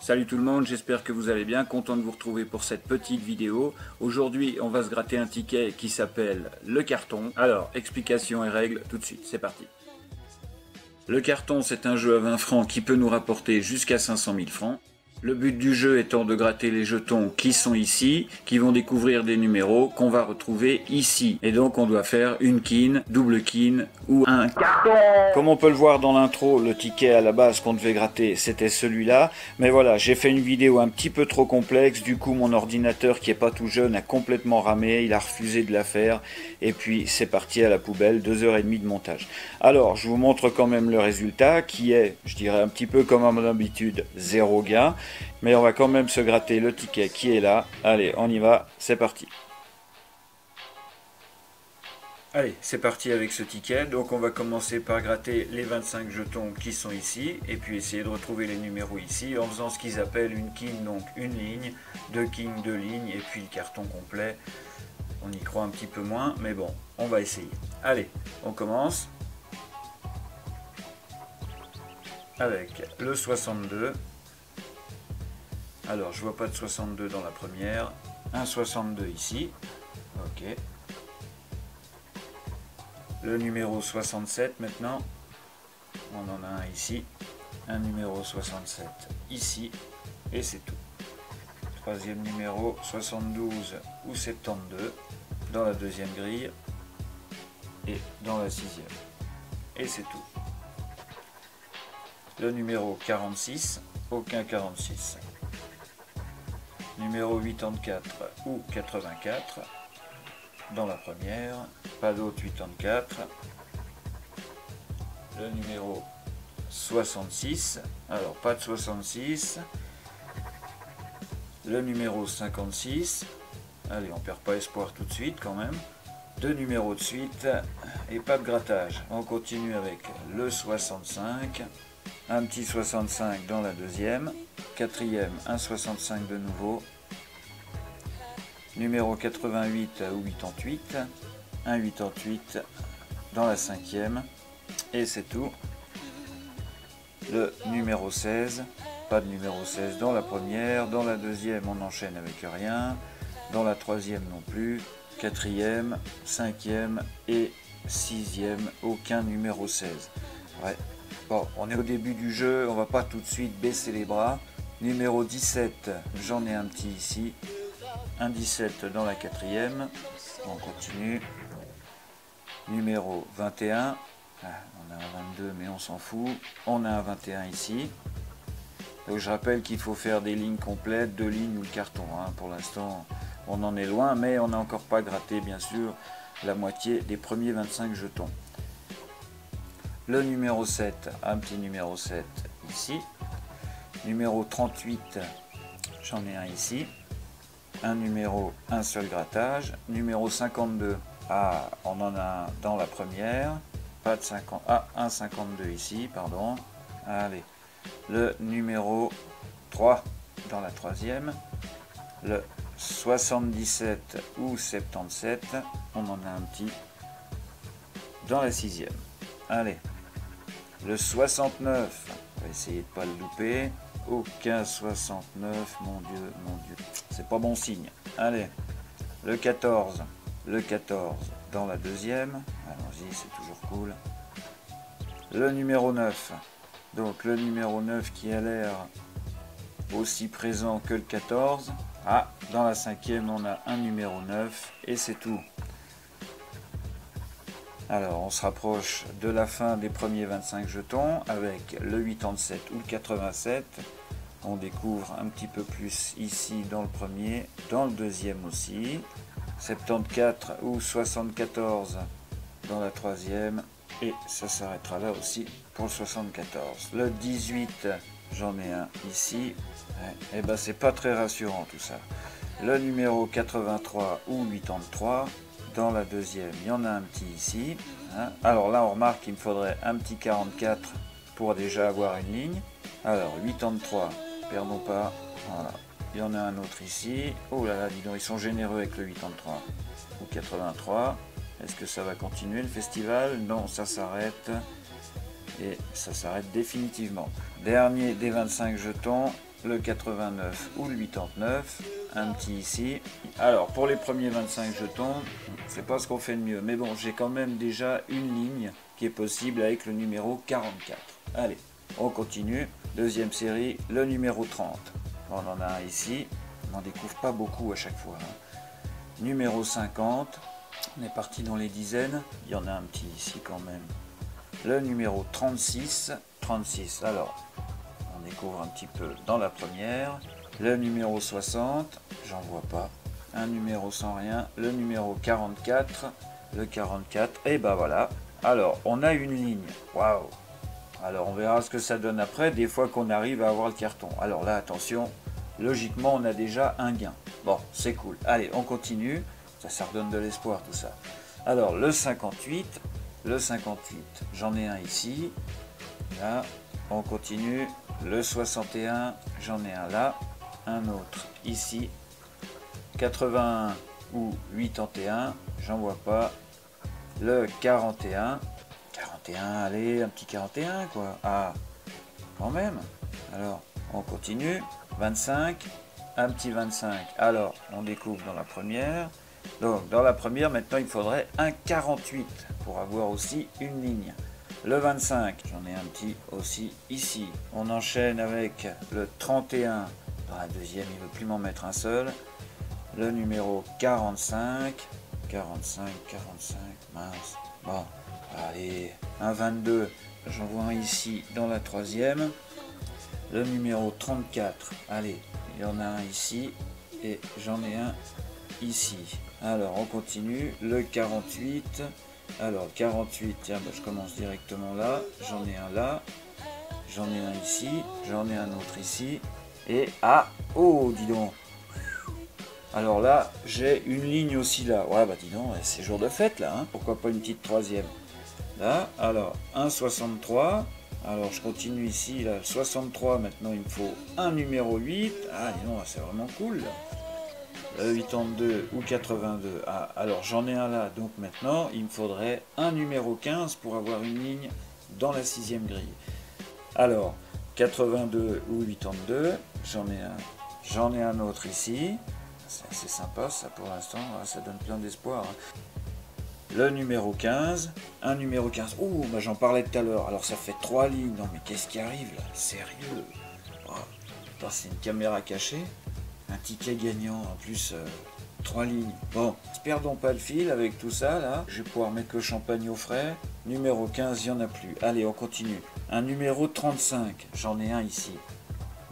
Salut tout le monde, j'espère que vous allez bien, content de vous retrouver pour cette petite vidéo. Aujourd'hui, on va se gratter un ticket qui s'appelle le carton. Alors, explication et règles tout de suite, c'est parti. Le carton, c'est un jeu à 20 francs qui peut nous rapporter jusqu'à 500 000 francs. Le but du jeu étant de gratter les jetons qui sont ici, qui vont découvrir des numéros qu'on va retrouver ici. Et donc on doit faire une quine, double quine ou un carton. Comme on peut le voir dans l'intro, le ticket à la base qu'on devait gratter c'était celui-là. Mais voilà, j'ai fait une vidéo un petit peu trop complexe, du coup mon ordinateur qui est pas tout jeune a complètement ramé, il a refusé de la faire. Et puis c'est parti à la poubelle, 2h30 de montage. Alors je vous montre quand même le résultat qui est, je dirais un petit peu comme à mon habitude, zéro gain. Mais on va quand même se gratter le ticket qui est là. Allez, on y va, c'est parti. Allez, c'est parti avec ce ticket. Donc on va commencer par gratter les 25 jetons qui sont ici. Et puis essayer de retrouver les numéros ici en faisant ce qu'ils appellent une quine, donc une ligne, deux quines, deux lignes, et puis le carton complet. On y croit un petit peu moins, mais bon, on va essayer. Allez, on commence. Avec le 62. Alors, je vois pas de 62 dans la première. Un 62 ici. Ok. Le numéro 67 maintenant. On en a un ici. Un numéro 67 ici. Et c'est tout. Troisième numéro 72 ou 72 dans la deuxième grille. Et dans la sixième. Et c'est tout. Le numéro 46. Aucun 46. Numéro 84 ou 84 dans la première, pas d'autre 84. Le numéro 66, alors pas de 66. Le numéro 56, allez on perd pas espoir tout de suite quand même. Deux numéros de suite et pas de grattage. On continue avec le 65, un petit 65 dans la deuxième. Quatrième, un 65 de nouveau. Numéro 88 ou 88. Un 88 dans la cinquième. Et c'est tout. Le numéro 16. Pas de numéro 16 dans la première. Dans la deuxième, on enchaîne avec rien. Dans la troisième non plus. Quatrième, cinquième et sixième. Aucun numéro 16. Ouais. Bon, on est au début du jeu, on va pas tout de suite baisser les bras. Numéro 17, j'en ai un petit ici. Un 17 dans la quatrième. On continue. Numéro 21. Ah, on a un 22 mais on s'en fout. On a un 21 ici. Donc je rappelle qu'il faut faire des lignes complètes, deux lignes ou le carton. Hein. Pour l'instant, on en est loin, mais on n'a encore pas gratté bien sûr la moitié des premiers 25 jetons. Le numéro 7, un petit numéro 7 ici. Numéro 38, j'en ai un ici. Un numéro, un seul grattage. Numéro 52, ah, on en a un dans la première. Pas de 50, ah, un 52 ici, pardon. Allez, le numéro 3 dans la troisième. Le 77 ou 77, on en a un petit dans la sixième. Allez. Le 69, on va essayer de ne pas le louper. Aucun 69, mon Dieu, c'est pas bon signe. Allez, le 14 dans la deuxième. Allons-y, c'est toujours cool. Le numéro 9, donc le numéro 9 qui a l'air aussi présent que le 14. Ah, dans la cinquième, on a un numéro 9 et c'est tout. Alors, on se rapproche de la fin des premiers 25 jetons avec le 87 ou le 87. On découvre un petit peu plus ici dans le premier, dans le deuxième aussi. 74 ou 74 dans la troisième. Et ça s'arrêtera là aussi pour le 74. Le 18, j'en ai un ici. Et ben c'est pas très rassurant tout ça. Le numéro 83 ou 83. Dans la deuxième, il y en a un petit ici. Hein. Alors là, on remarque qu'il me faudrait un petit 44 pour déjà avoir une ligne. Alors, 83, perdons pas. Voilà. Il y en a un autre ici. Oh là là, dis donc, ils sont généreux avec le 83 ou 83. Est-ce que ça va continuer le festival? Non, ça s'arrête. Et ça s'arrête définitivement. Dernier des 25 jetons, le 89 ou le 89, un petit ici. Alors pour les premiers 25 jetons, c'est pas ce qu'on fait de mieux, mais bon, j'ai quand même déjà une ligne qui est possible avec le numéro 44. Allez, on continue. Deuxième série, le numéro 30. On en a un ici, on n'en découvre pas beaucoup à chaque fois. Numéro 50, on est parti dans les dizaines, il y en a un petit ici quand même. Le numéro 36, alors on découvre un petit peu dans la première. Le numéro 60, j'en vois pas. Un numéro sans rien. Le numéro 44, le 44, et ben voilà. Alors on a une ligne, waouh. Alors on verra ce que ça donne après, des fois qu'on arrive à avoir le carton. Alors là attention, logiquement on a déjà un gain. Bon, c'est cool. Allez, on continue, ça redonne de l'espoir tout ça. Alors le 58, j'en ai un ici, là, on continue. Le 61, j'en ai un là, un autre ici. 81 ou 81, j'en vois pas. Le 41, allez, un petit 41 quoi. Ah, quand même. Alors, on continue. 25, un petit 25. Alors, on découvre dans la première. Donc, dans la première, maintenant, il faudrait un 48 pour avoir aussi une ligne. Le 25, j'en ai un petit aussi ici. On enchaîne avec le 31. Dans la deuxième, il ne veut plus m'en mettre un seul. Le numéro 45. 45, mince. Bon, allez, un 22. J'en vois un ici dans la troisième. Le numéro 34. Allez, il y en a un ici. Et j'en ai un ici. Alors, on continue. Le 48. Alors, 48, tiens, bah, je commence directement là. J'en ai un là. J'en ai un ici. J'en ai un autre ici. Et, ah, oh, dis donc. Alors là, j'ai une ligne aussi là. Ouais, bah dis donc, c'est jour de fête là. Hein. Pourquoi pas une petite troisième. Là, alors, 1,63. Alors, je continue ici. Là, 63, maintenant, il me faut un numéro 8. Ah, dis donc, c'est vraiment cool là. 82 ou 82. Ah, alors j'en ai un là, donc maintenant il me faudrait un numéro 15 pour avoir une ligne dans la sixième grille. Alors 82 ou 82, j'en ai un autre ici. C'est assez sympa ça pour l'instant, ça donne plein d'espoir. Le numéro 15, un numéro 15. Oh, bah j'en parlais tout à l'heure. Alors ça fait 3 lignes. Non mais qu'est-ce qui arrive là? Sérieux? Oh, c'est une caméra cachée. Un ticket gagnant, en plus 3 lignes. Bon, ne perdons pas le fil avec tout ça là. Je vais pouvoir mettre le champagne au frais. Numéro 15, il n'y en a plus. Allez, on continue. Un numéro 35, j'en ai un ici.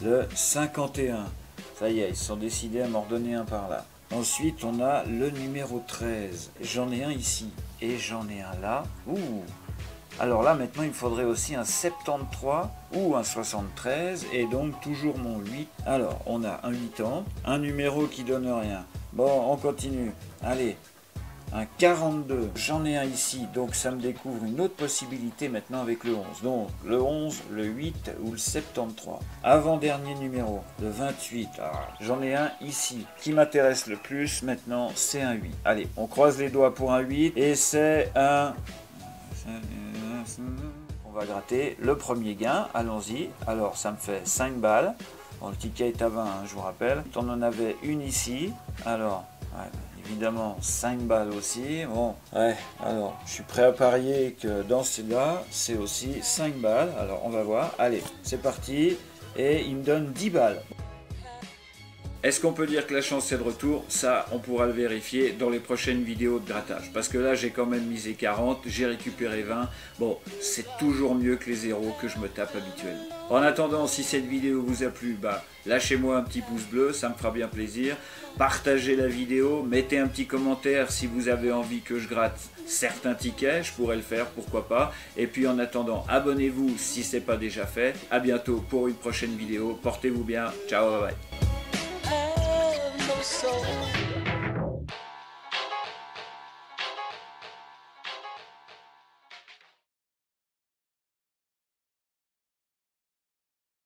Le 51, ça y est, ils se sont décidés à m'en redonner un par là. Ensuite, on a le numéro 13. J'en ai un ici. Et j'en ai un là. Ouh! Alors là, maintenant, il me faudrait aussi un 73 ou un 73, et donc toujours mon 8. Alors, on a un 80, un numéro qui donne rien. Bon, on continue. Allez, un 42. J'en ai un ici, donc ça me découvre une autre possibilité maintenant avec le 11. Donc, le 11, le 8 ou le 73. Avant-dernier numéro, le 28. Ah, j'en ai un ici. Qui m'intéresse le plus maintenant, c'est un 8. Allez, on croise les doigts pour un 8, et c'est un... On va gratter le premier gain, allons-y. Alors ça me fait 5 balles. Bon, le ticket est à 20, hein, je vous rappelle. On en avait une ici. Alors, ouais, évidemment 5 balles aussi. Bon, ouais, alors je suis prêt à parier que dans celui-là, c'est aussi 5 balles. Alors on va voir. Allez, c'est parti. Et il me donne 10 balles. Est-ce qu'on peut dire que la chance est de retour? Ça, on pourra le vérifier dans les prochaines vidéos de grattage. Parce que là, j'ai quand même misé 40, j'ai récupéré 20. Bon, c'est toujours mieux que les zéros que je me tape habituellement. En attendant, si cette vidéo vous a plu, bah, lâchez-moi un petit pouce bleu, ça me fera bien plaisir. Partagez la vidéo, mettez un petit commentaire si vous avez envie que je gratte certains tickets, je pourrais le faire, pourquoi pas. Et puis en attendant, abonnez-vous si ce n'est pas déjà fait. À bientôt pour une prochaine vidéo. Portez-vous bien. Ciao, bye bye. Soul.